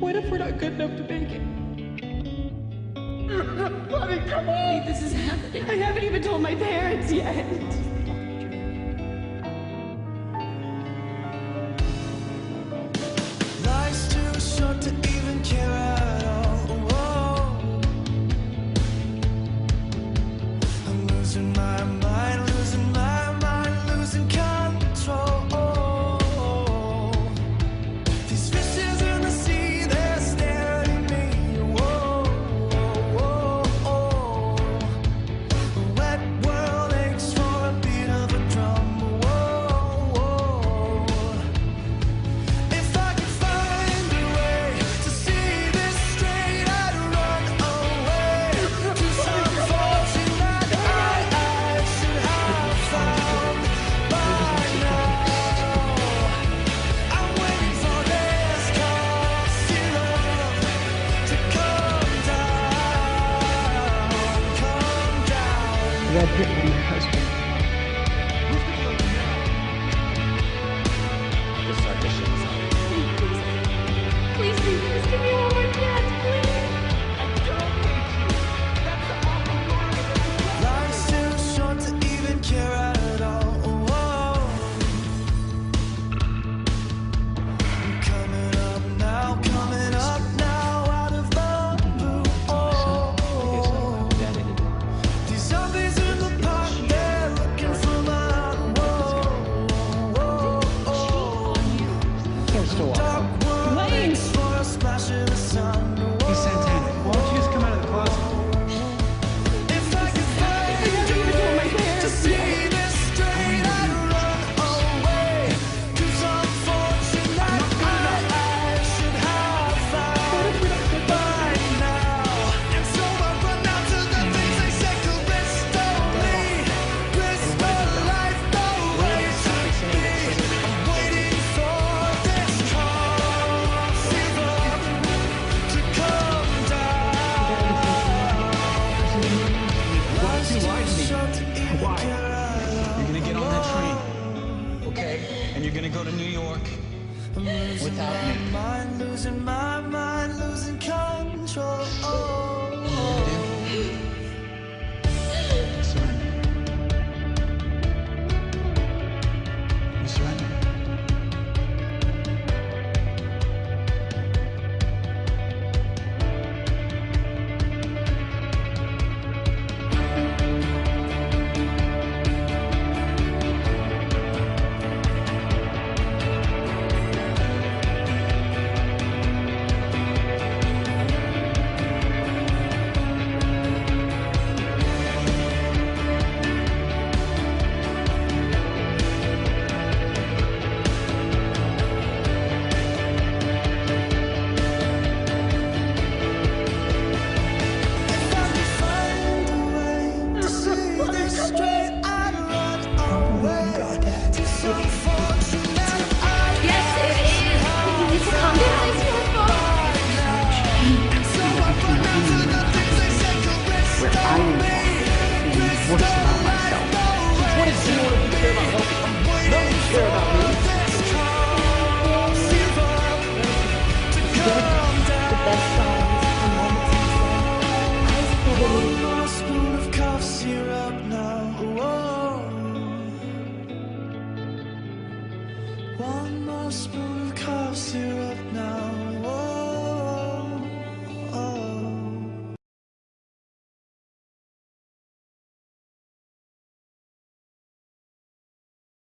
What if we're not good enough to make it? Buddy, come on! This is happening. I haven't even told my parents yet. Life's too short to even care at all. Whoa. I'm losing my mind, losing my mind, losing control. These fishes in the sea, they're staring at me. Whoa, whoa, whoa. The wet world aches for a beat of a drum. Whoa, whoa. If I could find a way to see this straight, I'd run away to some fortune that I should have found by now. I'm waiting for this costly love to come down. Red Pitt and your husband. Please, give me all my cats, please. Life's too short to even care at all. Whoa. I'm coming up now, out of the blue. Oh. These zombies in the park, they're looking for blood. Whoa, whoa, dark world waits for a splash of the sun. Hey, Santana, why don't you just come out of the closet? If I could find a way to see this straight, I'd run away to some fortune that I should have found by now. And so I run out to the things they say could rest only, risk my life the way it should be. I'm waiting for this costly love to come down. Why don't you lie to me? Why? You're gonna get on that train, okay? And you're gonna go to New York without me. Losing my mind, losing control.